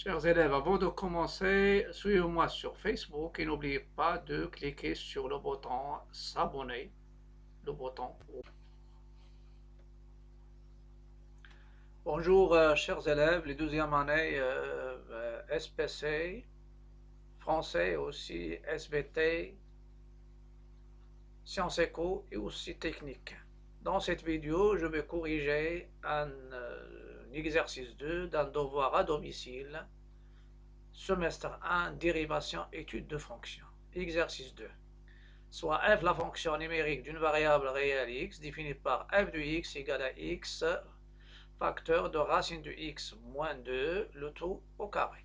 Chers élèves, avant de commencer, suivez-moi sur Facebook et n'oubliez pas de cliquer sur le bouton s'abonner, le bouton. Bonjour, chers élèves, les deuxième année SPC, français aussi, SVT, sciences éco et aussi technique. Dans cette vidéo, je vais corriger un exercice 2 d'un devoir à domicile, semestre 1, dérivation, étude de fonction. Exercice 2. Soit f la fonction numérique d'une variable réelle x définie par f de x égale à x facteur de racine de x moins 2, le tout au carré.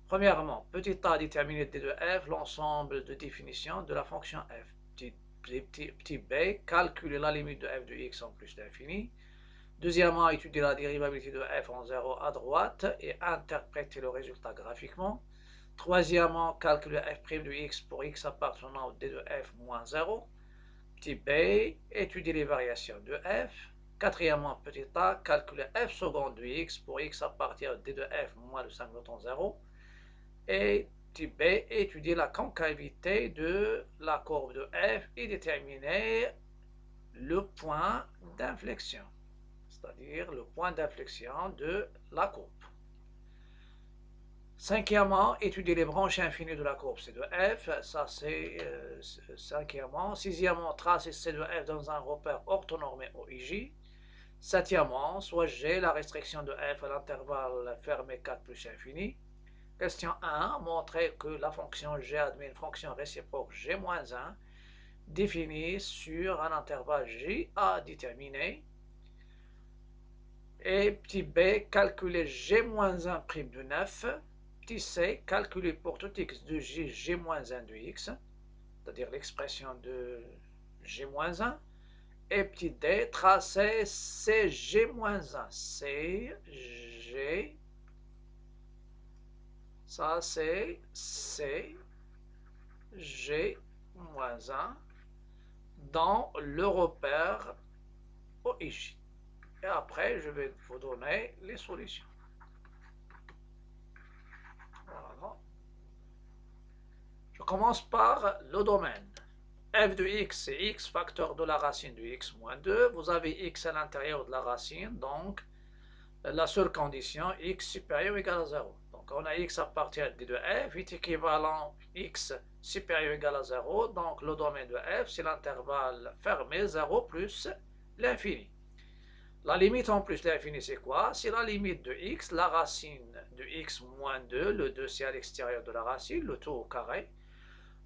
Premièrement, petit a déterminé d de f, l'ensemble de définition de la fonction f. Petit b, calculer la limite de f de x en plus l'infini. Deuxièmement, étudier la dérivabilité de f en 0 à droite et interpréter le résultat graphiquement. Troisièmement, calculer f' de x pour x appartenant au d de f moins 0. Petit b, étudier les variations de f. Quatrièmement, petit a, calculer f seconde de x pour x appartient au d de f moins le singleton 0. Et petit b, étudier la concavité de la courbe de f et déterminer le point d'inflexion, c'est-à-dire le point d'inflexion de la courbe. Cinquièmement, étudier les branches infinies de la courbe C de f, ça c'est cinquièmement. Sixièmement, tracer C de f dans un repère orthonormé OIJ. Septièmement, soit G la restriction de f à l'intervalle fermé 4 plus infini. Question 1, montrer que la fonction G admet une fonction réciproque G-1 définie sur un intervalle J à déterminer. Et petit b, calculer G-1' de 9. Petit c, calculer pour tout x de j, G-1 de x, c'est-à-dire l'expression de G-1. Et petit d, tracer CG-1. CG, ça c'est CG-1 dans le repère OIJ. Et après, je vais vous donner les solutions. Voilà. Je commence par le domaine. f de x, c'est x facteur de la racine de x moins 2. Vous avez x à l'intérieur de la racine, donc la seule condition, x supérieur ou égal à 0. Donc on a x appartient à d de f, est équivalent x supérieur ou égal à 0. Donc le domaine de f, c'est l'intervalle fermé 0 plus l'infini. La limite en plus l'infini, c'est quoi? C'est la limite de x, la racine de x moins 2, le 2 c'est à l'extérieur de la racine, le tout au carré.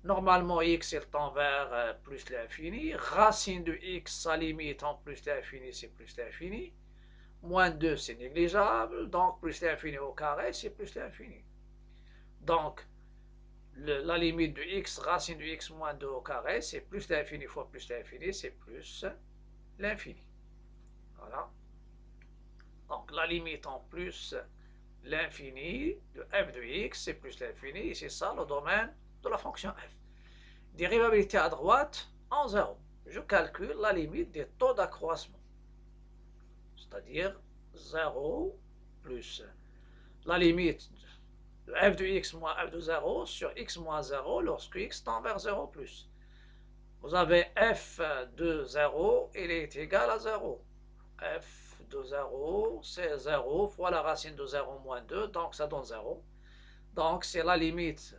Normalement, x est tend vers plus l'infini. Racine de x, sa limite en plus l'infini, c'est plus l'infini. Moins 2, c'est négligeable. Donc, plus l'infini au carré, c'est plus l'infini. Donc, la limite de x, racine de x moins 2 au carré, c'est plus l'infini fois plus l'infini, c'est plus l'infini. Voilà. Donc, la limite en plus l'infini de f de x, c'est plus l'infini, et c'est ça le domaine de la fonction f. Dérivabilité à droite en 0. Je calcule la limite des taux d'accroissement, c'est-à-dire 0 plus la limite de f de x moins f de 0 sur x moins 0 lorsque x tend vers 0 plus. Vous avez f de 0, il est égal à 0. f de 0, c'est 0 fois la racine de 0 moins 2, donc ça donne 0. Donc c'est la limite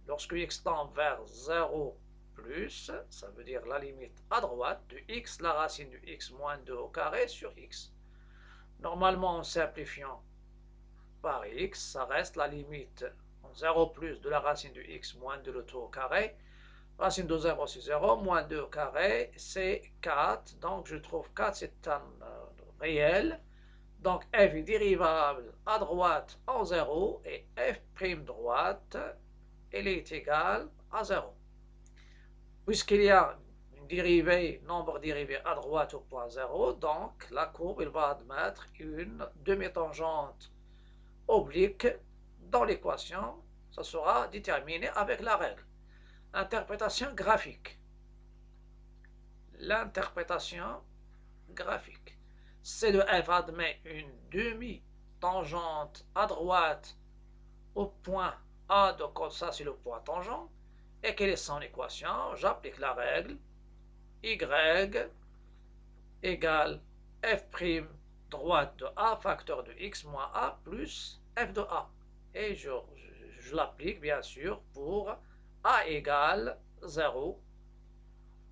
lorsque x tend vers 0 plus, ça veut dire la limite à droite de x, la racine de x moins 2 au carré sur x. Normalement, en simplifiant par x, ça reste la limite en 0 plus de la racine de x moins 2 le tout au carré. Racine de 0, c'est 0, moins 2 au carré, c'est 4. Donc je trouve 4, c'est un réel. Donc f est dérivable à droite en 0 et f' droite, elle est égale à 0. Puisqu'il y a une dérivée, nombre dérivé à droite au point 0, donc la courbe elle va admettre une demi-tangente oblique dans l'équation. Ça sera déterminé avec la règle. Interprétation graphique. L'interprétation graphique. C de f admet une demi-tangente à droite au point A, donc ça c'est le point tangent. Et quelle est son équation? J'applique la règle y égale f' droite de a facteur de x moins a plus f de a. Et je l'applique bien sûr pour a égale 0.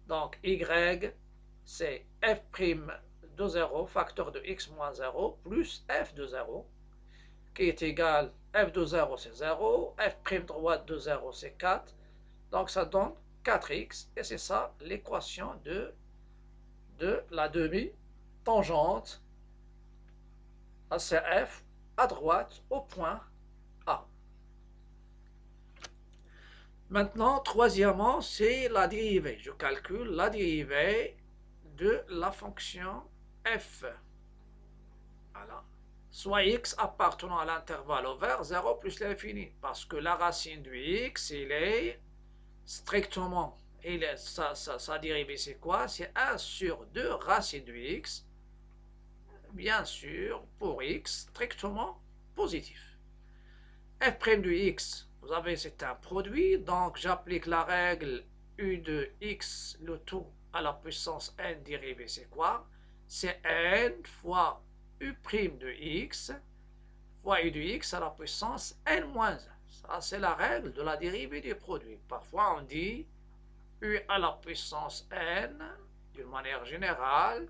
Donc y c'est f' de 0 facteur de x moins 0 plus f de 0 qui est égal f de 0 c'est 0, f' droite de 0 c'est 4. Donc ça donne 4x et c'est ça l'équation de la demi-tangente à CF à droite au point A. Maintenant, troisièmement, c'est la dérivée. Je calcule la dérivée de la fonction f. Voilà. Soit x appartenant à l'intervalle ouvert 0 plus l'infini. Parce que la racine du x, il est strictement, sa dérivée c'est quoi? C'est 1 sur 2 racine du x, bien sûr, pour x strictement positif. f' du x, vous avez, c'est un produit, donc j'applique la règle u de x, le tout à la puissance n dérivée, c'est quoi? C'est n fois u' de x fois u de x à la puissance n-1. Ça, c'est la règle de la dérivée du produit. Parfois, on dit u à la puissance n, d'une manière générale,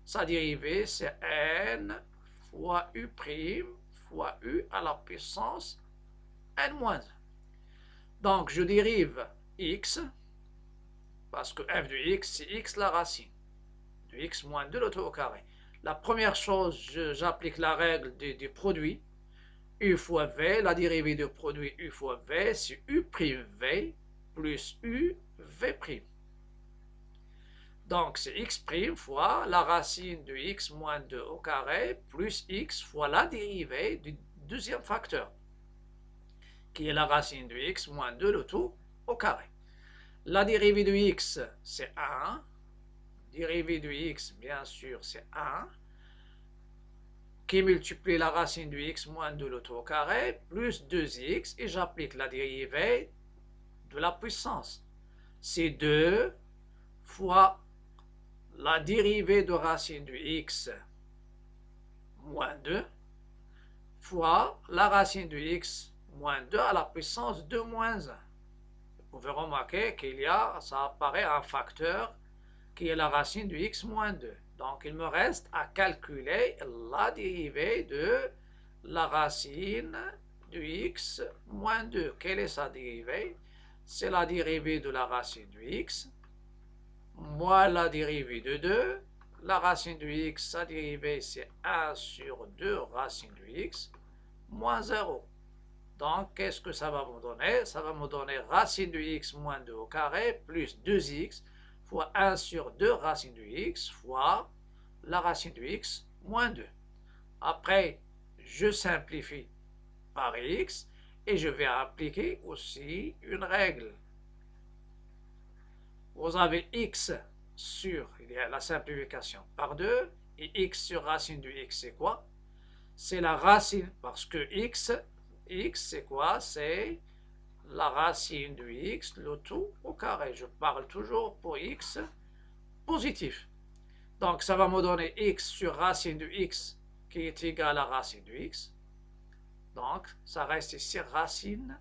sa dérivée, c'est n fois u' fois u à la puissance n-1. Donc, je dérive x, parce que f de x, c'est x la racine de x moins 2 le tout au carré. La première chose, j'applique la règle du produit. U fois v, la dérivée du produit u fois v, c'est u' v plus u v'. Donc, c'est x' fois la racine de x moins 2 au carré plus x fois la dérivée du deuxième facteur, qui est la racine de x moins 2 le tout au carré. La dérivée de x, c'est 1. Dérivée de x, bien sûr, c'est 1. Qui multiplie la racine de x moins 2 le tout au carré, plus 2x, et j'applique la dérivée de la puissance. C'est 2 fois la dérivée de racine de x moins 2 fois la racine de x moins 2 à la puissance 2 moins 1. Vous pouvez remarquer qu'il y a, ça apparaît un facteur qui est la racine de x moins 2. Donc, il me reste à calculer la dérivée de la racine de x moins 2. Quelle est sa dérivée? C'est la dérivée de la racine de x moins la dérivée de 2. La racine de x, sa dérivée, c'est 1 sur 2 racine de x moins 0. Donc, qu'est-ce que ça va me donner? Ça va me donner racine de x moins 2 au carré plus 2x fois 1 sur 2 racine de x fois la racine de x moins 2. Après, je simplifie par x et je vais appliquer aussi une règle. Vous avez x sur, il y a la simplification par 2, et x sur racine de x, c'est quoi? C'est la racine, parce que x c'est quoi? C'est la racine de x, le tout au carré. Je parle toujours pour x positif. Donc, ça va me donner x sur racine de x qui est égal à racine de x. Donc, ça reste ici racine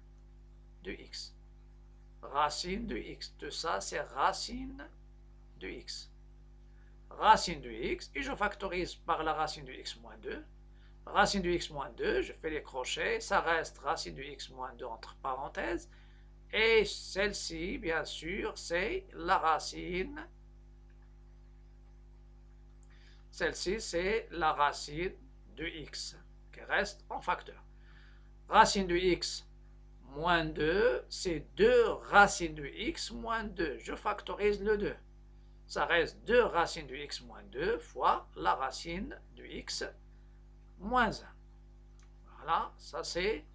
de x. Racine de x. De ça, c'est racine de x. Racine de x, et je factorise par la racine de x moins 2. Racine de x moins 2, je fais les crochets, ça reste racine de x moins 2 entre parenthèses. Et celle-ci, bien sûr, c'est la racine. Celle-ci, c'est la racine de x, qui reste en facteur. Racine de x moins 2, c'est 2 racines de x moins 2. Je factorise le 2. Ça reste 2 racines de x moins 2 fois la racine de x moins 1. Voilà, ça c'est...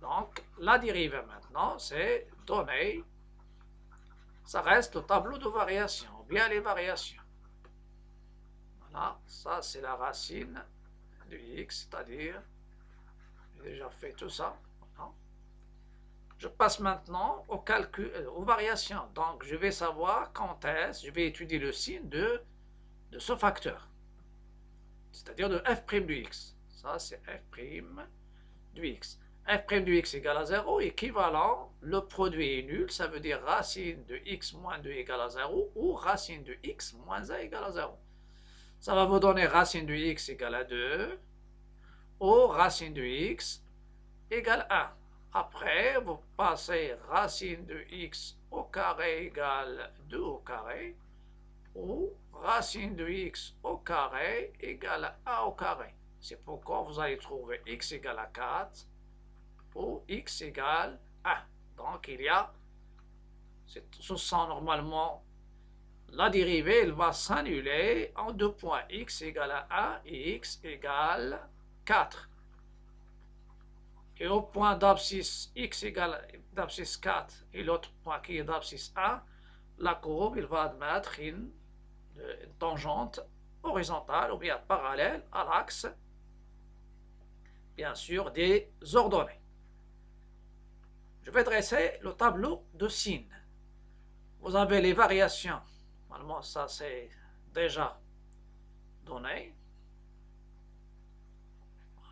Donc, la dérivée maintenant, c'est donner... Ça reste le tableau de variation, ou bien les variations. Voilà, ça c'est la racine du x, c'est-à-dire, j'ai déjà fait tout ça. Voilà. Je passe maintenant au calcul, aux variations. Donc, je vais savoir quand est-ce, je vais étudier le signe de ce facteur, c'est-à-dire de f' du x. Ça, c'est f' du x. f' du x égale à 0, équivalent, le produit est nul, ça veut dire racine de x moins 2 égale à 0 ou racine de x moins 1 égale à 0. Ça va vous donner racine de x égale à 2 ou racine de x égale 1. Après, vous passez racine de x au carré égale 2 au carré ou racine de x au carré égale 1 au carré. C'est pourquoi vous allez trouver x égale à 4 ou x égale 1. Donc, il y a, ce sont normalement, la dérivée, elle va s'annuler en deux points, x égale à 1 et x égale 4. Et au point d'abscisse x égale d'abscisse 4 et l'autre point qui est d'abscisse 1, la courbe, il va admettre une tangente horizontale ou bien parallèle à l'axe, bien sûr, des ordonnées. Je vais dresser le tableau de signes. Vous avez les variations. Normalement, ça c'est déjà donné.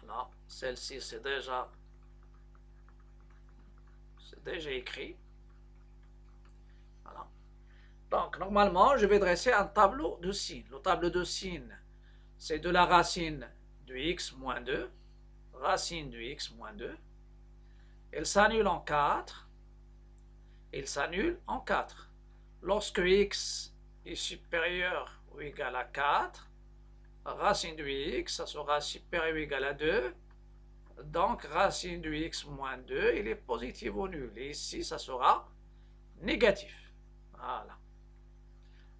Voilà, celle-ci c'est déjà écrit. Voilà. Donc, normalement, je vais dresser un tableau de signes. Le tableau de signes, c'est de la racine de x moins 2, racine de x moins 2. Elle s'annule en 4. Il s'annule en 4. Lorsque x est supérieur ou égal à 4, racine de x, ça sera supérieur ou égal à 2. Donc, racine de x moins 2, il est positif ou nul. Et ici, ça sera négatif. Voilà.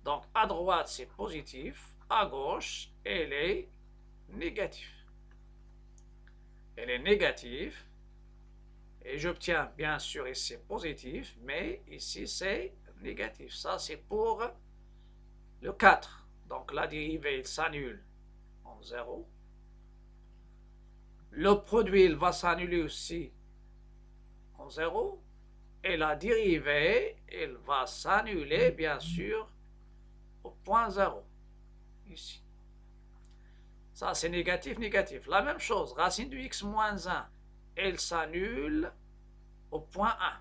Donc, à droite, c'est positif. À gauche, elle est négative. Elle est négative. Et j'obtiens, bien sûr, ici positif, mais ici, c'est négatif. Ça, c'est pour le 4. Donc, la dérivée s'annule en 0. Le produit, il va s'annuler aussi en 0. Et la dérivée, elle va s'annuler, bien sûr, au point 0. Ici. Ça, c'est négatif, négatif. La même chose, racine de x moins 1, elle s'annule au point 1.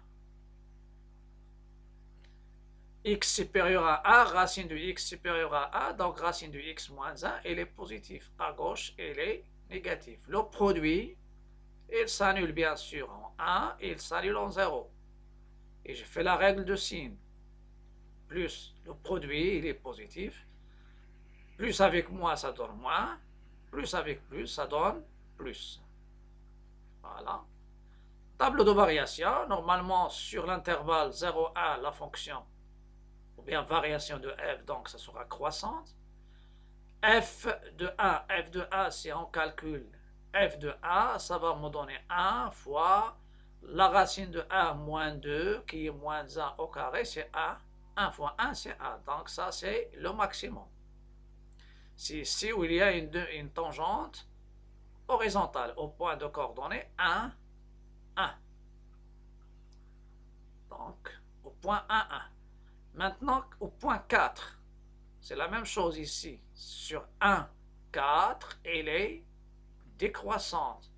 X supérieur à 1, racine de x supérieur à 1, donc racine de x moins 1, elle est positive. À gauche, elle est négative. Le produit, il s'annule bien sûr en 1 et il s'annule en 0. Et je fais la règle de signe. Plus le produit, il est positif. Plus avec moins, ça donne moins. Plus avec plus, ça donne plus. Voilà. Tableau de variation. Normalement, sur l'intervalle 0,1, la fonction, ou bien variation de f, donc ça sera croissante. F de 1, si on calcule f de 1, ça va me donner 1 fois la racine de 1 moins 2, qui est moins 1 au carré, c'est 1. 1 fois 1, c'est 1. Donc ça, c'est le maximum. C'est ici où il y a une tangente horizontale au point de coordonnées 1, 1. Donc, au point 1, 1. Maintenant, au point 4, c'est la même chose ici. Sur 1, 4, elle est décroissante.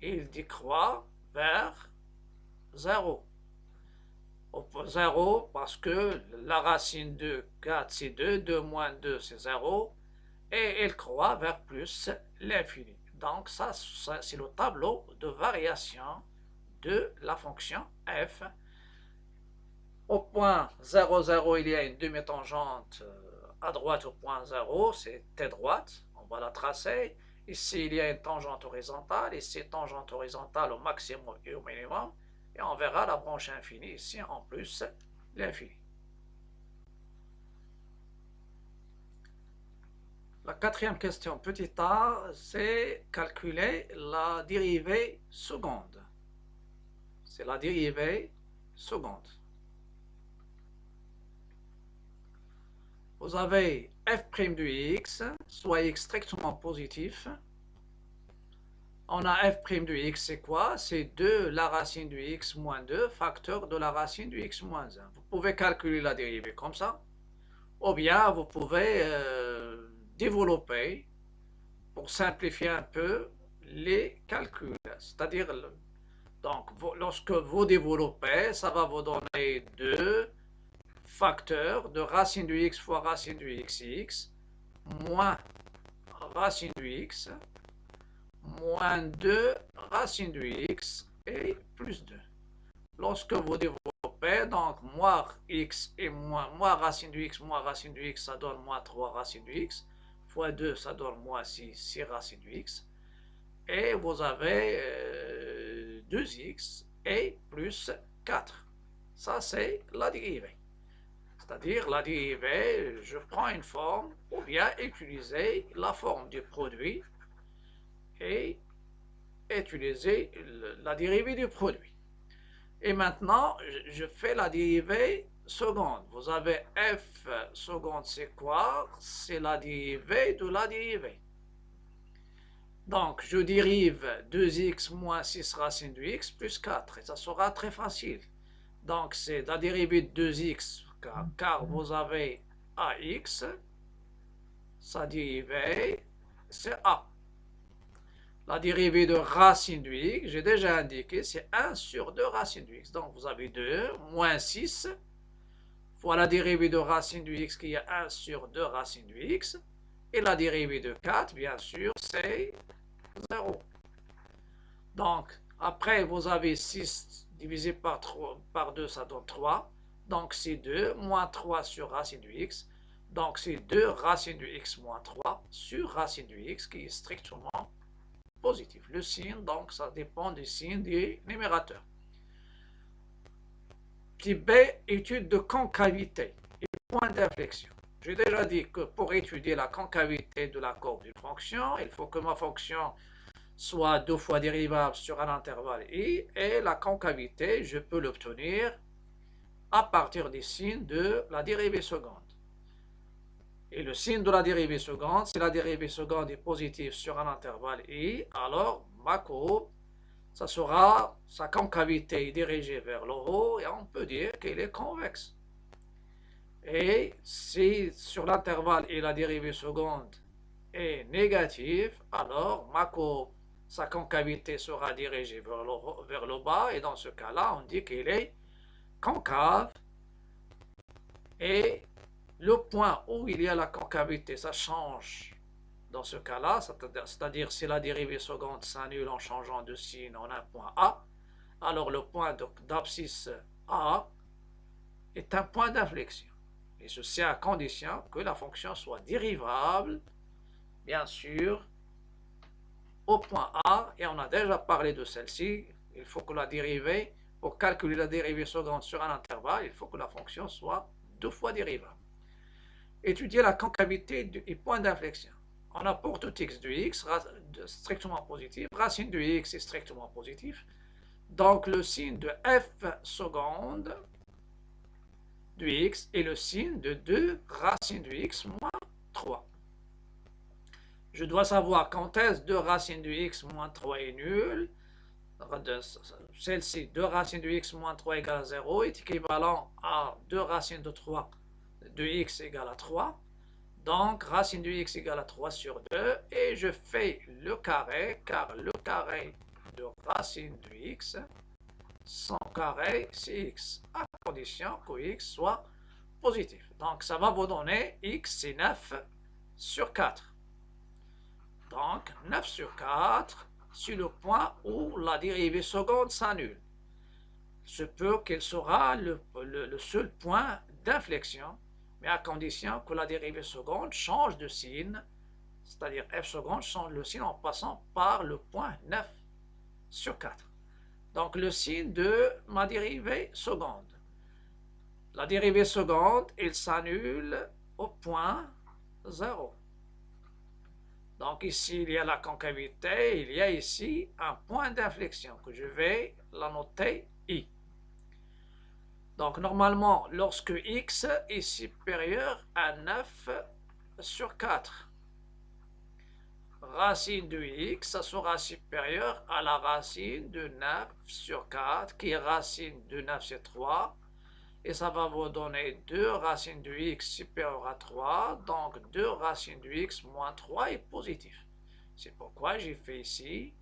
Il décroît vers 0. Au point 0, parce que la racine de 4, c'est 2. 2 moins 2, c'est 0. Et elle croît vers plus l'infini. Donc, ça c'est le tableau de variation de la fonction f. Au point 0, 0, il y a une demi-tangente à droite au point 0, c'est t droite, on va la tracer. Ici, il y a une tangente horizontale, ici, tangente horizontale au maximum et au minimum. Et on verra la branche infinie ici, en plus, l'infini. La quatrième question, petit a, c'est calculer la dérivée seconde. C'est la dérivée seconde. Vous avez f' de x, soit x strictement positif, On a f' de x, c'est quoi? C'est 2 la racine du x moins 2 facteur de la racine du x moins 1. Vous pouvez calculer la dérivée comme ça, ou bien vous pouvez développer pour simplifier un peu les calculs. C'est-à-dire, donc, lorsque vous développez, ça va vous donner 2 facteurs de racine du x fois racine du x moins racine du x moins 2 racine du x et plus 2. Lorsque vous développez, donc moins x et moins racine du x ça donne moins 3 racine du x, fois 2 ça donne moins 6 racine du x, et vous avez 2x et plus 4. Ça c'est la dérivée. C'est-à-dire la dérivée, je prends une forme ou bien utiliser la forme du produit et utiliser la dérivée du produit. Et maintenant, je fais la dérivée seconde. Vous avez f seconde, c'est quoi? C'est la dérivée de la dérivée. Donc, je dérive 2x moins 6 racine de x plus 4. Et ça sera très facile. Donc, c'est la dérivée de 2x, car vous avez ax. Sa dérivée, c'est a. La dérivée de racine de x, j'ai déjà indiqué, c'est 1 sur 2 racine de x. Donc, vous avez 2 moins 6 fois la dérivée de racine de x qui est 1 sur 2 racine de x. Et la dérivée de 4, bien sûr, c'est 0. Donc, après, vous avez 6 divisé par 2, ça donne 3. Donc, c'est 2 moins 3 sur racine de x. Donc, c'est 2 racine de x moins 3 sur racine de x qui est strictement positif. Le signe, donc, ça dépend du signe du numérateur. Petit b, étude de concavité et point d'inflexion. J'ai déjà dit que pour étudier la concavité de la courbe d'une fonction, il faut que ma fonction soit 2 fois dérivable sur un intervalle i, et la concavité, je peux l'obtenir à partir des signes de la dérivée seconde. Et le signe de la dérivée seconde, si la dérivée seconde est positive sur un intervalle i, alors ma courbe, ça sera sa concavité est dirigée vers le haut et on peut dire qu'elle est convexe. Et si sur l'intervalle i la dérivée seconde est négative, alors ma courbe, sa concavité sera dirigée vers le bas, et dans ce cas-là, on dit qu'elle est concave. Et le point où il y a la concavité, ça change dans ce cas-là, c'est-à-dire si la dérivée seconde s'annule en changeant de signe en un point A, alors le point d'abscisse A est un point d'inflexion. Et ceci à condition que la fonction soit dérivable, bien sûr, au point A, et on a déjà parlé de celle-ci. Il faut que la dérivée, pour calculer la dérivée seconde sur un intervalle, il faut que la fonction soit 2 fois dérivable. Étudier la concavité du point d'inflexion. On a pour tout x de x strictement positif, racine de x est strictement positif, donc le signe de f seconde de x est le signe de 2 racine de x moins 3. Je dois savoir quand est-ce 2 racine de x moins 3 est nul. Celle-ci, 2 racines de x moins 3 égale à 0, est équivalent à 2 racines de 3 de x égale à 3. Donc, racine de x égale à 3 sur 2. Et je fais le carré, car le carré de racine de x, son carré, c'est x, à condition que x soit positif. Donc, ça va vous donner x, c'est 9 sur 4. Donc, 9 sur 4, sur le point où la dérivée seconde s'annule. Se peut qu'elle sera le seul point d'inflexion, mais à condition que la dérivée seconde change de signe, c'est-à-dire f seconde change le signe en passant par le point 9 sur 4. Donc, le signe de ma dérivée seconde. La dérivée seconde, elle s'annule au point 0. Donc ici, il y a la concavité, il y a ici un point d'inflexion que je vais la noter I. Donc normalement, lorsque x est supérieur à 9 sur 4, racine de x, ça sera supérieur à la racine de 9 sur 4, qui est racine de 9 sur 3. Et ça va vous donner 2 racines de x supérieure à 3. Donc 2 racines de x moins 3 est positif. C'est pourquoi j'ai fait ici,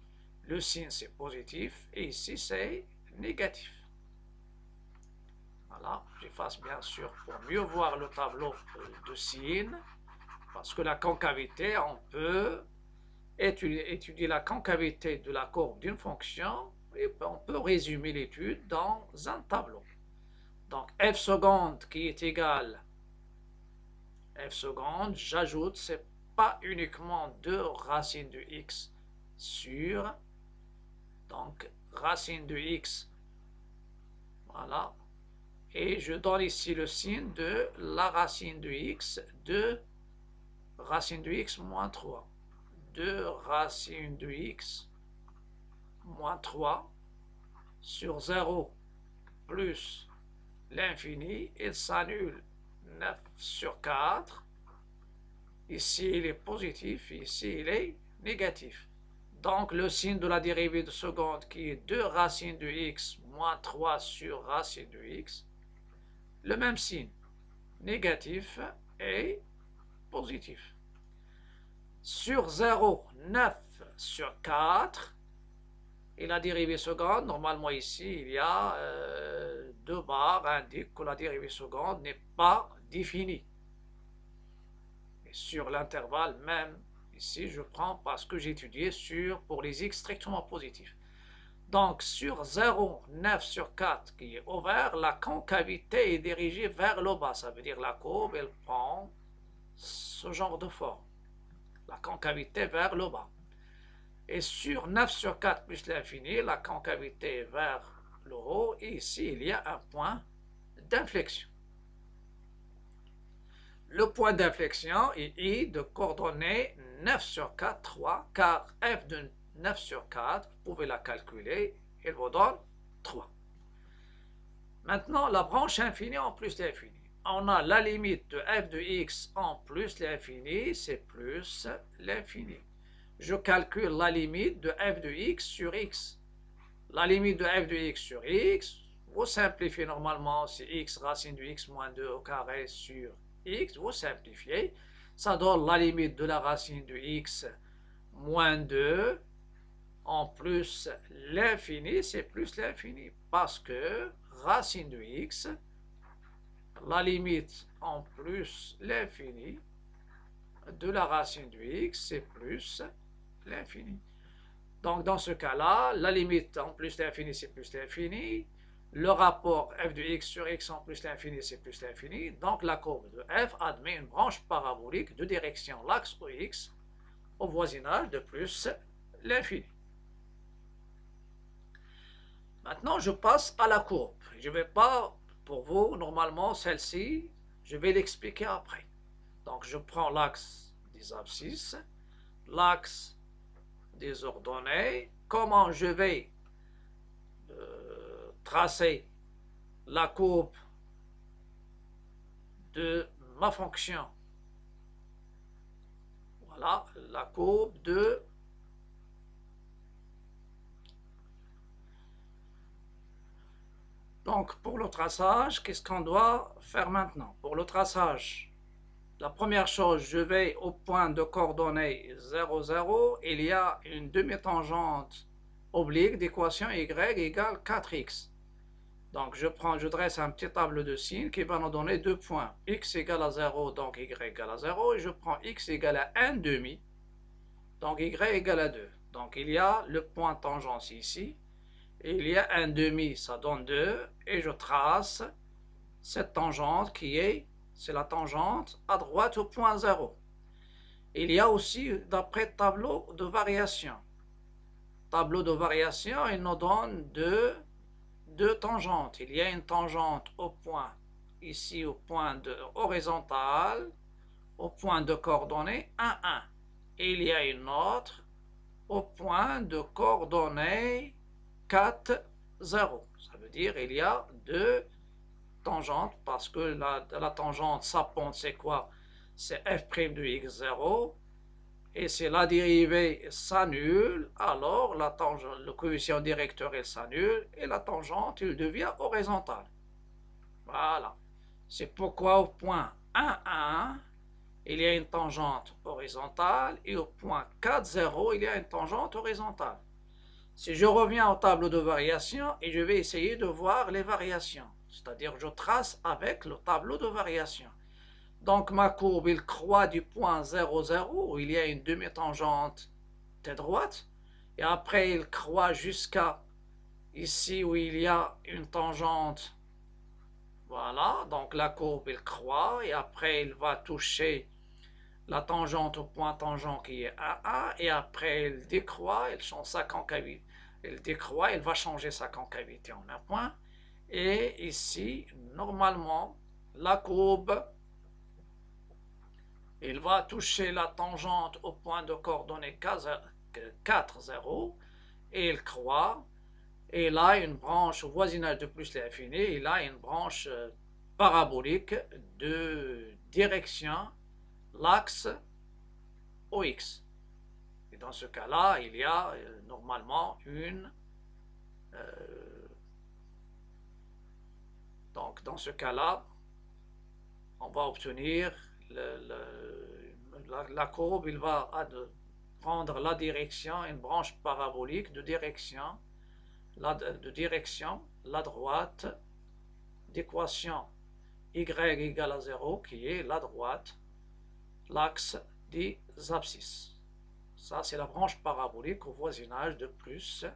le signe c'est positif et ici c'est négatif. Voilà, j'efface bien sûr pour mieux voir le tableau de signes. Parce que la concavité, on peut étudier la concavité de la courbe d'une fonction et on peut résumer l'étude dans un tableau. Donc f seconde qui est égal f seconde, j'ajoute, c'est pas uniquement 2 racines de x sur, donc racine de x, voilà, et je donne ici le signe de la racine de x, de racine de x moins 3. 2 racines de x moins 3 sur 0 plus l'infini, il s'annule 9 sur 4. Ici, il est positif, ici, il est négatif. Donc, le signe de la dérivée de seconde qui est 2 racines de x moins 3 sur racine de x, le même signe, négatif et positif. Sur 0, 9 sur 4, et la dérivée seconde, normalement ici, il y a 2 barres indiquent que la dérivée seconde n'est pas définie. Et sur l'intervalle même, ici, je prends parce que j'ai étudié pour les x strictement positifs. Donc, sur 0, 9 sur 4 qui est ouvert, la concavité est dirigée vers le bas. Ça veut dire la courbe, elle prend ce genre de forme. La concavité vers le bas. Et sur 9 sur 4 plus l'infini, la concavité est vers le haut. Et ici, il y a un point d'inflexion. Le point d'inflexion est I de coordonnées 9 sur 4, 3, car f de 9 sur 4, vous pouvez la calculer, elle vous donne 3. Maintenant, la branche infinie en plus l'infini. On a la limite de f de x en plus l'infini, c'est plus l'infini. Je calcule la limite de f de x sur x. La limite de f de x sur x, vous simplifiez normalement, c'est x racine de x moins 2 au carré sur x, vous simplifiez, ça donne la limite de la racine de x moins 2 en plus l'infini, c'est plus l'infini, parce que racine de x, la limite en plus l'infini de la racine de x, c'est plus l'infini. Donc dans ce cas-là, la limite en plus l'infini, c'est plus l'infini. Le rapport f de x sur x en plus l'infini, c'est plus l'infini. Donc la courbe de f admet une branche parabolique de direction l'axe OX au voisinage de plus l'infini. Maintenant, je passe à la courbe. Je ne vais pas, pour vous, normalement, celle-ci, je vais l'expliquer après. Donc je prends l'axe des abscisses, l'axe des ordonnées, comment je vais tracer la courbe de ma fonction. Voilà, la courbe de donc pour le traçage, qu'est-ce qu'on doit faire maintenant? Pour le traçage, la première chose, je vais au point de coordonnées 0, 0, il y a une demi-tangente oblique d'équation y égale 4x. Donc je dresse un petit tableau de signes qui va nous donner 2 points. X égale à 0, donc y égale à 0, et je prends x égale à 1 demi, donc y égale à 2. Donc il y a le point tangence ici, et il y a 1 demi, ça donne 2, et je trace cette tangente qui est, c'est la tangente à droite au point 0. Il y a aussi, d'après tableau de variation, il nous donne deux tangentes. Il y a une tangente au point, ici au point de horizontal, au point de coordonnées 1, 1. Et il y a une autre au point de coordonnées 4, 0. Ça veut dire qu'il y a deux tangentes, parce que la tangente, sa pente, c'est quoi? C'est f' de x0. Et si la dérivée s'annule, alors le coefficient directeur il s'annule et la tangente il devient horizontale. Voilà. C'est pourquoi au point 1, 1, il y a une tangente horizontale et au point 4, 0, il y a une tangente horizontale. Si je reviens au tableau de variation et je vais essayer de voir les variations, c'est-à-dire je trace avec le tableau de variation. Donc ma courbe, il croît du point 0, 0, où il y a une demi-tangente T droite, et après il croît jusqu'à ici où il y a une tangente. Voilà, donc la courbe, il croît, et après il va toucher la tangente au point tangent qui est 1, 1, et après il décroît, il change sa concavité. Il décroît, il va changer sa concavité en un point. Et ici, normalement, la courbe, il va toucher la tangente au point de coordonnées 4, 0, et il croît. Et là, une branche au voisinage de plus l'infini, et là, une branche parabolique de direction l'axe OX. Et dans ce cas-là, il y a normalement une... donc dans ce cas-là, on va obtenir la courbe, il va prendre la direction, une branche parabolique de direction, la droite d'équation y égale à 0, qui est la droite, l'axe des abscisses. Ça, c'est la branche parabolique au voisinage de plus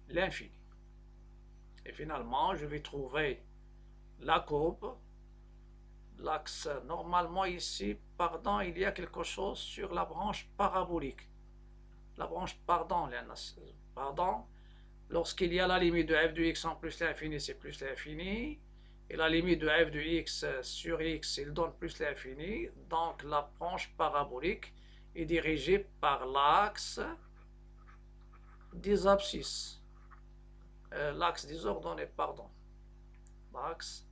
l'infini. Et finalement, je vais trouver la courbe, l'axe, normalement ici, pardon, il y a quelque chose sur la branche parabolique. La branche, pardon, lorsqu'il y a la limite de f de x en plus l'infini, c'est plus l'infini. Et la limite de f de x sur x, il donne plus l'infini. Donc la branche parabolique est dirigée par l'axe des abscisses. L'axe des ordonnées, pardon. L'axe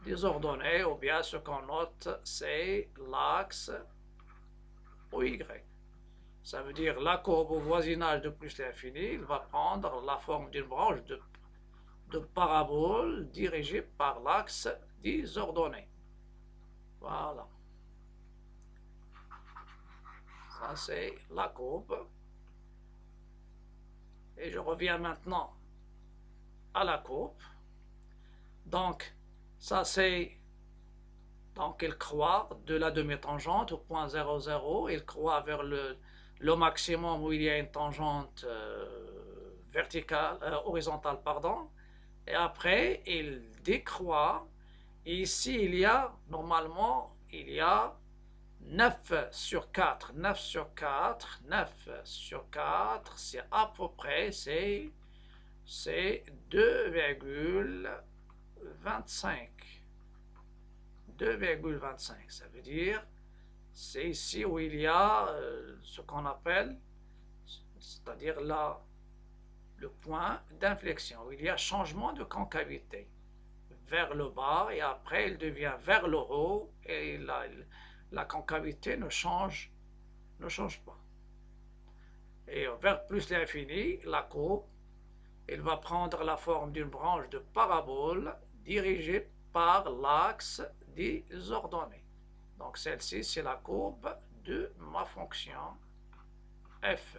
des ordonnées, ou bien ce qu'on note, c'est l'axe OY. Ça veut dire la courbe au voisinage de plus l'infini, il va prendre la forme d'une branche de parabole dirigée par l'axe des ordonnées. Voilà. Ça, c'est la courbe. Et je reviens maintenant à la courbe. Donc, ça c'est... Donc, il croît de la demi-tangente au point 0, 0. Il croît vers le maximum où il y a une tangente verticale, horizontale, pardon. Et après, il décroît. Et ici, il y a, normalement, il y a 9 sur 4. 9 sur 4. 9 sur 4, c'est à peu près, c'est 2,25. 2,25, ça veut dire, c'est ici où il y a ce qu'on appelle, c'est-à-dire là, le point d'inflexion, où il y a changement de concavité vers le bas et après il devient vers le haut et la concavité ne change pas. Et vers plus l'infini, la courbe, elle va prendre la forme d'une branche de parabole dirigée par l'axe des ordonnées. Donc celle-ci, c'est la courbe de ma fonction f.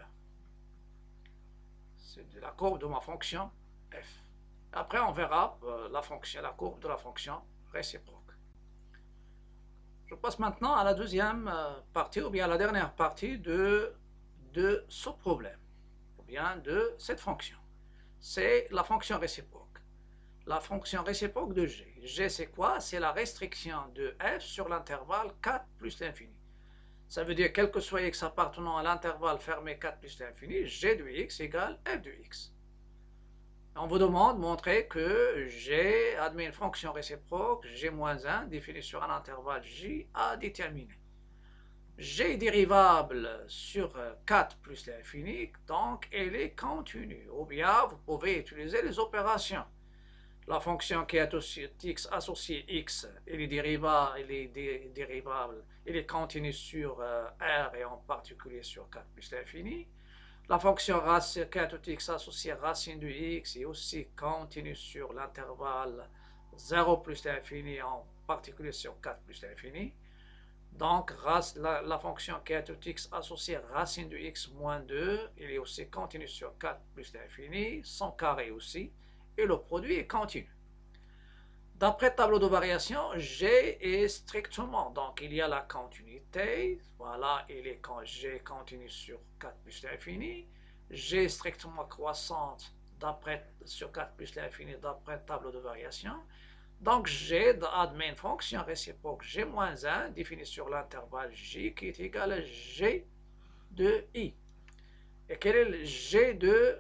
C'est la courbe de ma fonction f. Après, on verra la courbe de la fonction réciproque. Je passe maintenant à la deuxième partie, ou bien à la dernière partie de ce problème, ou bien de cette fonction. C'est la fonction réciproque. La fonction réciproque de g. G, c'est quoi? C'est la restriction de f sur l'intervalle 4 plus l'infini. Ça veut dire, quel que soit x appartenant à l'intervalle fermé 4 plus l'infini, g de x égale f de x. On vous demande de montrer que g admet une fonction réciproque, g-1, définie sur un intervalle j à déterminer. G est dérivable sur 4 plus l'infini, donc elle est continue. Ou bien, vous pouvez utiliser les opérations. La fonction qui est aussi x associée x, elle est dérivable, elle est continue sur R et en particulier sur 4 plus l'infini. La fonction cathode x associée racine de x est aussi continue sur l'intervalle 0 plus l'infini, en particulier sur 4 plus l'infini. Donc, la fonction cathode x associée racine de x moins 2, elle est aussi continue sur 4 plus l'infini, son carré aussi, et le produit est continu. D'après le tableau de variation, G est strictement, donc il y a la continuité, voilà, il est quand G continue sur 4 plus l'infini, G est strictement croissante sur 4 plus l'infini d'après le tableau de variation, donc G admet une fonction réciproque G moins 1 définie sur l'intervalle J qui est égal à G de I. Et quel est le G de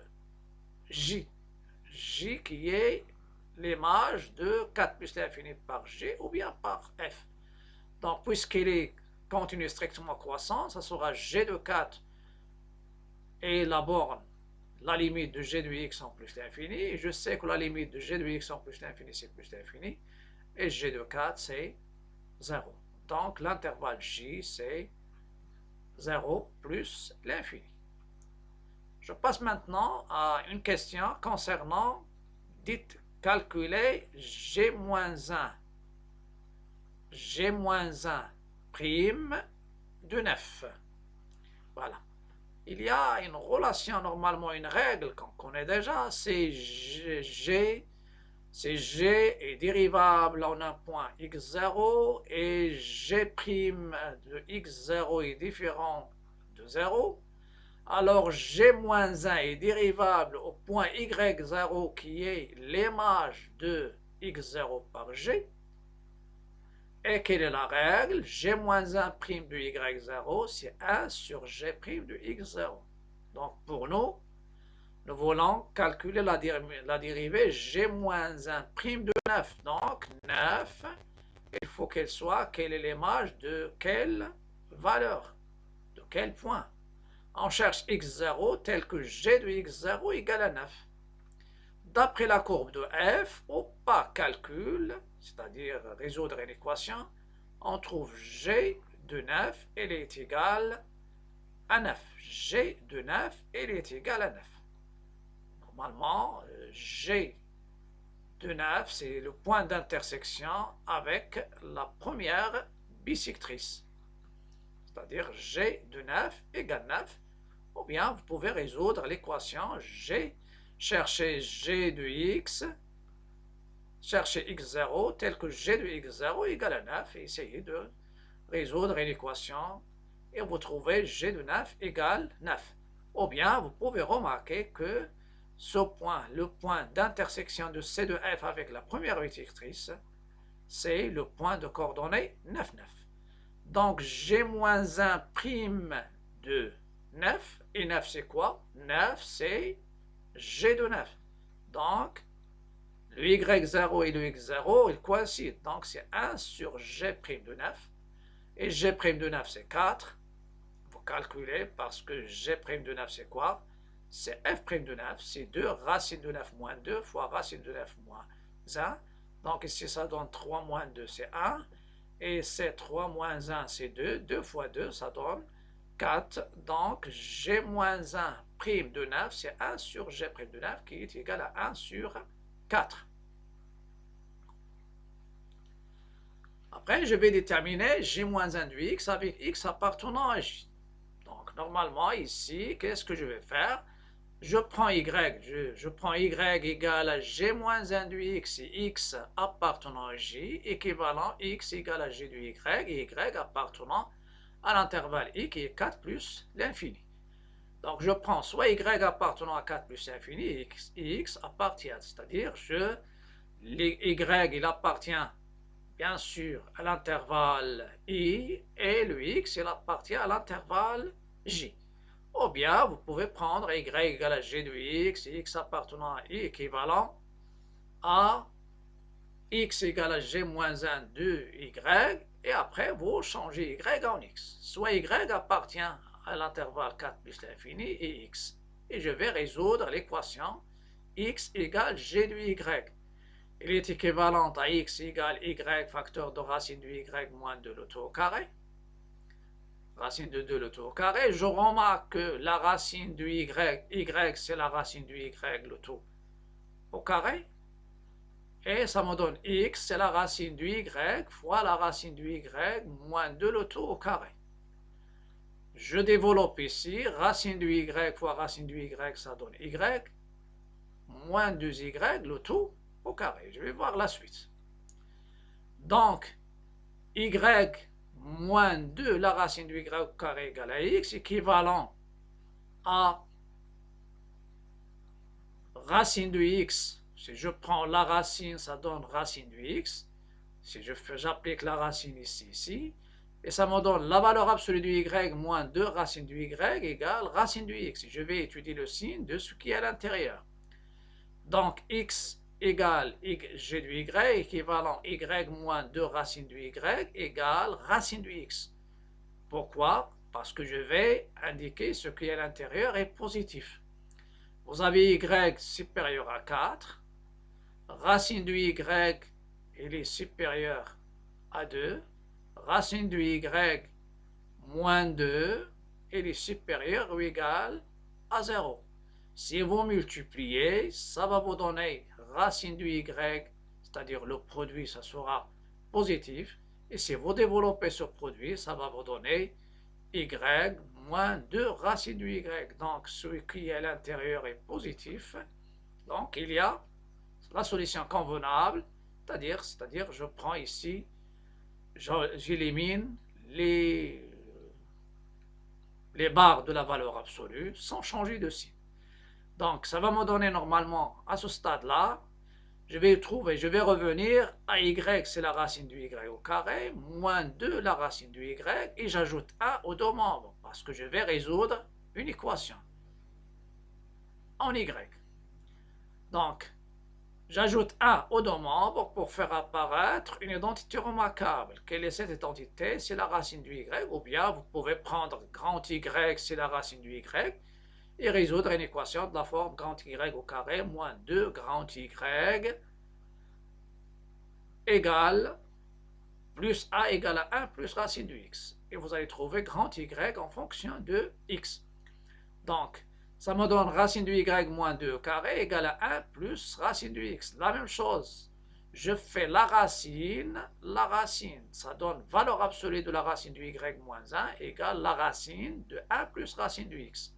J? J qui est l'image de 4 plus l'infini par G ou bien par F. Donc, puisqu'il est continu strictement croissant, ça sera G de 4 et la borne, la limite de G de X en plus l'infini. Et je sais que la limite de G de X en plus l'infini, c'est plus l'infini. Et G de 4, c'est 0. Donc, l'intervalle J, c'est 0 plus l'infini. Je passe maintenant à une question concernant, dites, calculer G-1 prime de 9. Voilà. Il y a une relation, normalement une règle qu'on connaît déjà, c'est G est dérivable en un point x0 et G' de x0 est différent de 0. Alors G-1 est dérivable au point y0 qui est l'image de x0 par G. Et quelle est la règle? G-1' de y0, c'est 1 sur G' de x0. Donc pour nous voulons calculer la dérivée G-1' de 9. Donc 9, il faut qu'elle soit, quelle est l'image de quelle valeur? De quel point? On cherche x0 tel que G de x0 égale à 9. D'après la courbe de f, au pas calcul, c'est-à-dire résoudre une équation, on trouve G de 9, elle est égale à 9. G de 9, elle est égale à 9. Normalement, G de 9, c'est le point d'intersection avec la première bisectrice. C'est-à-dire G de 9 égale 9. Ou bien vous pouvez résoudre l'équation G, chercher G de x, chercher x0 tel que G de x0 égale à 9 et essayer de résoudre une équation et vous trouvez G de 9 égale 9. Ou bien vous pouvez remarquer que ce point, le point d'intersection de C de F avec la première bisectrice, c'est le point de coordonnées 9, 9. Donc G-1 prime de 9, et 9 c'est quoi? 9 c'est G de 9. Donc, le Y0 et le X0, ils coïncident. Donc, c'est 1 sur G' de 9. Et G' de 9, c'est 4. Vous calculez parce que G' de 9, c'est quoi? C'est F' de 9. C'est 2 racine de 9 moins 2 fois racine de 9 moins 1. Donc, ici, ça donne 3 moins 2, c'est 1. Et c'est 3 moins 1, c'est 2. 2 fois 2, ça donne 4. Donc, G-1 prime de 9, c'est 1 sur G' de 9 qui est égal à 1 sur 4. Après, je vais déterminer G-1 de x avec x appartenant à J. Donc, normalement, ici, qu'est-ce que je vais faire? Je prends y, je prends y égale à G-1 de x et x appartenant à J, équivalent x égale à G de y et y appartenant à l'intervalle i qui est 4 plus l'infini. Donc je prends soit y appartenant à 4 plus l'infini et x appartient, c'est-à-dire y il appartient bien sûr à l'intervalle i et le x il appartient à l'intervalle j. Ou bien vous pouvez prendre y égale à g de x et x appartenant à i équivalent à x égale à g moins 1 de y. Et après, vous changez y en x. Soit y appartient à l'intervalle 4 plus l'infini et x. Et je vais résoudre l'équation x égale g de y. il est équivalent à x égale y facteur de racine de y moins 2 le tout au carré. Racine de 2 le tout au carré. Je remarque que la racine de y c'est la racine de y le tout au carré. Et ça me donne x, c'est la racine de y fois la racine de y moins 2 le tout au carré. Je développe ici, racine de y fois racine de y, ça donne y, moins 2y, le tout au carré. Je vais voir la suite. Donc, y moins 2, la racine de y au carré égale à x, équivalent à racine de x. Si je prends la racine, ça donne racine de x. Si j'applique la racine ici, et ça me donne la valeur absolue de y moins 2 racine de y égale racine de x. Je vais étudier le signe de ce qui est à l'intérieur. Donc, x égale g de y, équivalent y moins 2 racine de y égale racine de x. Pourquoi? Parce que je vais indiquer ce qui est à l'intérieur est positif. Vous avez y supérieur à 4. Racine de y, il est supérieur à 2. Racine de y moins 2, il est supérieur ou égal à 0. Si vous multipliez, ça va vous donner racine de y, c'est-à-dire le produit, ça sera positif. Et si vous développez ce produit, ça va vous donner y moins 2 racine de y. Donc, ce qui est à l'intérieur est positif. Donc, il y a la solution convenable, c'est-à-dire je prends ici, j'élimine les barres de la valeur absolue sans changer de signe. Donc, ça va me donner normalement, à ce stade-là, je vais revenir à y, c'est la racine du y au carré, moins 2 la racine du y, et j'ajoute 1 aux deux membres, parce que je vais résoudre une équation en y. Donc, j'ajoute 1 aux deux membres pour faire apparaître une identité remarquable. Quelle est cette identité? C'est la racine du y, ou bien vous pouvez prendre grand y, c'est la racine du y, et résoudre une équation de la forme grand y au carré moins 2 grand y égale plus a égale à 1 plus racine de x. Et vous allez trouver grand y en fonction de x. Donc, ça me donne racine de y moins 2 au carré égale à 1 plus racine de x. La même chose, je fais la racine, ça donne valeur absolue de la racine de y moins 1 égale la racine de 1 plus racine de x.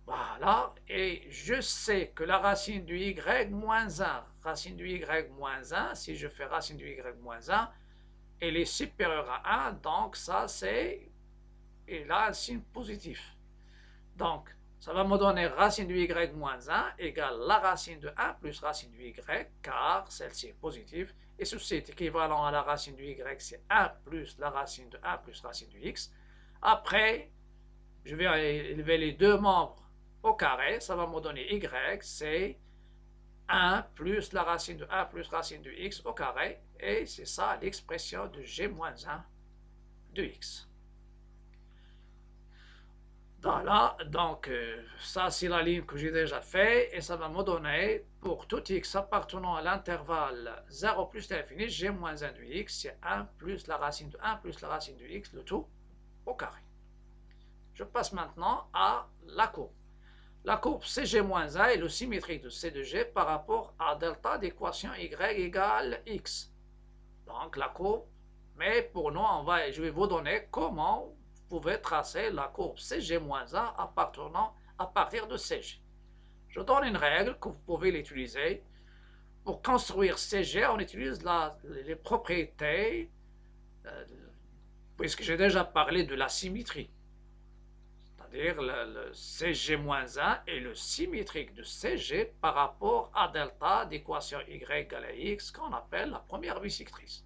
Voilà, et je sais que la racine du y moins 1, si je fais racine du y moins 1, elle est supérieure à 1, donc ça c'est, et là un signe positif. Donc, ça va me donner racine du y moins 1 égale la racine de 1 plus racine du y, car celle-ci est positive, et ceci est équivalent à la racine du y, c'est 1 plus la racine de 1 plus racine du x. Après, je vais élever les deux membres au carré, ça va me donner y, c'est 1 plus la racine de 1 plus racine de x au carré, et c'est ça l'expression de g moins 1 de x. Voilà, donc ça c'est la ligne que j'ai déjà fait, et ça va me donner, pour tout x appartenant à l'intervalle 0 plus l'infini, g moins 1 de x, c'est 1 plus la racine de 1 plus la racine de x, le tout au carré. Je passe maintenant à la courbe. La courbe CG-1 est le symétrique de C de G par rapport à delta d'équation Y égale X. Donc la courbe, mais pour nous, je vais vous donner comment vous pouvez tracer la courbe CG-1 à partir de CG. Je donne une règle que vous pouvez l'utiliser. Pour construire CG, on utilise les propriétés, puisque j'ai déjà parlé de la symétrie. C'est-à-dire le CG-1 est le symétrique de CG par rapport à delta d'équation Y égale à X qu'on appelle la première bisectrice.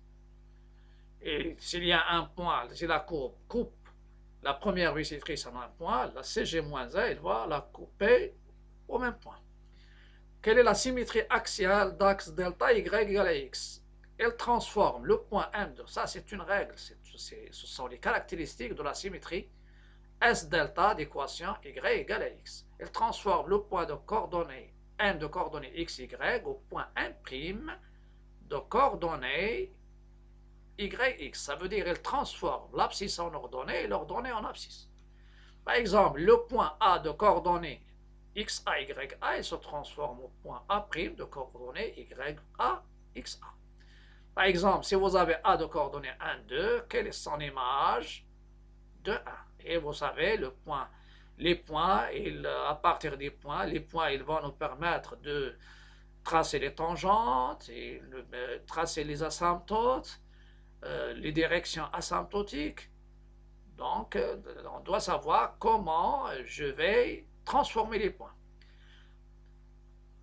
Et s'il y a un point, si la courbe coupe la première bisectrice en un point, la CG-1 elle va la couper au même point. Quelle est la symétrie axiale d'axe delta Y égale à X? Elle transforme le point M de ça, c'est une règle, ce sont les caractéristiques de la symétrie S delta d'équation Y égale à X. Elle transforme le point de coordonnées M de coordonnées x, y au point M' de coordonnées y, x. Ça veut dire qu'elle transforme l'abscisse en ordonnée et l'ordonnée en abscisse. Par exemple, le point A de coordonnées x, a, y, a, il se transforme au point A' de coordonnées y, a, x, a. Par exemple, si vous avez A de coordonnées 1, 2, quelle est son image de 1? Et vous savez, les points, à partir des points, les points, ils vont nous permettre de tracer les tangentes, et tracer les asymptotes, les directions asymptotiques. Donc, on doit savoir comment je vais transformer les points.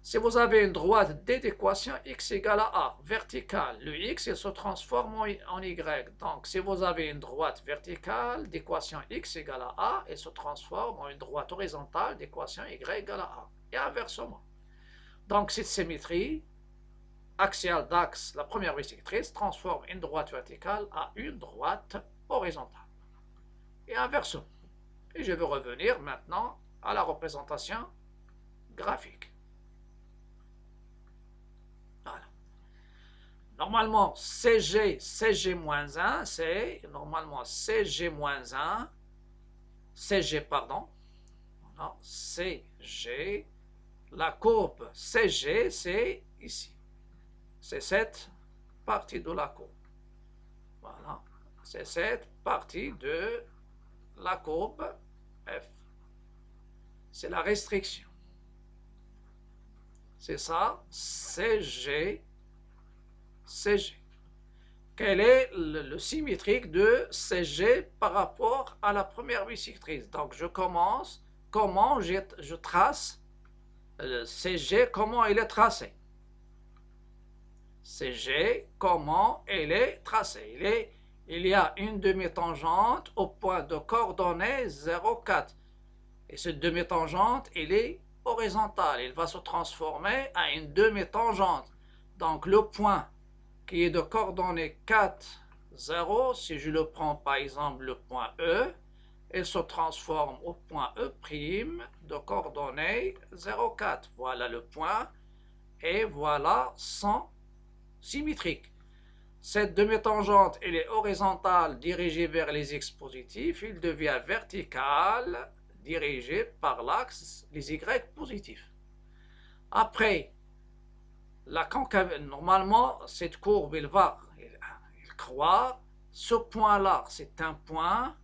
Si vous avez une droite D d'équation x égale à A, verticale, le x il se transforme en y. Donc, si vous avez une droite verticale d'équation x égale à A, elle se transforme en une droite horizontale d'équation y égale à A. Et inversement. Donc, cette symétrie axiale d'axe, la première bisectrice, transforme une droite verticale à une droite horizontale. Et inversement. Et je vais revenir maintenant à la représentation graphique. Voilà. Normalement, CG-1, c'est normalement CG-1, CG, pardon, non, CG, la courbe CG, c'est ici. C'est cette partie de la courbe. Voilà. C'est cette partie de la courbe F. C'est la restriction. C'est ça, CG. Quel est le symétrique de CG par rapport à la première bisectrice? Donc, je commence, comment je trace CG, comment il est tracé? CG, comment elle est tracée? Il y a une demi-tangente au point de coordonnées 0,4. Et cette demi-tangente, elle est horizontale. Elle va se transformer à une demi-tangente. Donc, le point qui est de coordonnées 4, 0, si je le prends par exemple le point E, il se transforme au point E' de coordonnées 0,4. Voilà le point et voilà son symétrique. Cette demi-tangente, elle est horizontale dirigée vers les x positifs, il devient vertical dirigé par l'axe les y positifs. Après, normalement, cette courbe, elle croît. Ce point-là, c'est un point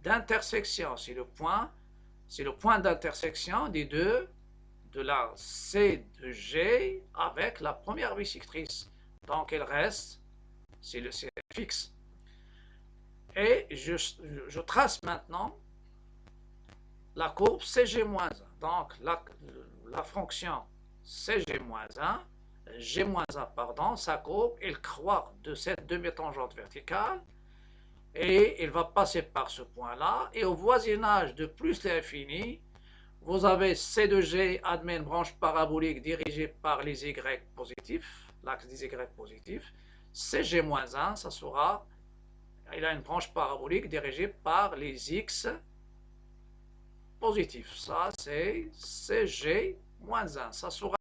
d'intersection. C'est le point d'intersection des deux, de la C de G avec la première bisectrice. Donc, elle reste, c'est fixe. Et je trace maintenant la courbe CG-1. Donc, la fonction CG-1, G-1, pardon, sa courbe, elle croît de cette demi-tangente verticale et elle va passer par ce point-là. Et au voisinage de plus l'infini, vous avez C de G admet une branche parabolique dirigée par les Y positifs, l'axe des Y positifs. CG-1, ça sera, il a une branche parabolique dirigée par les X positifs. Ça, c'est CG-1. Ça sera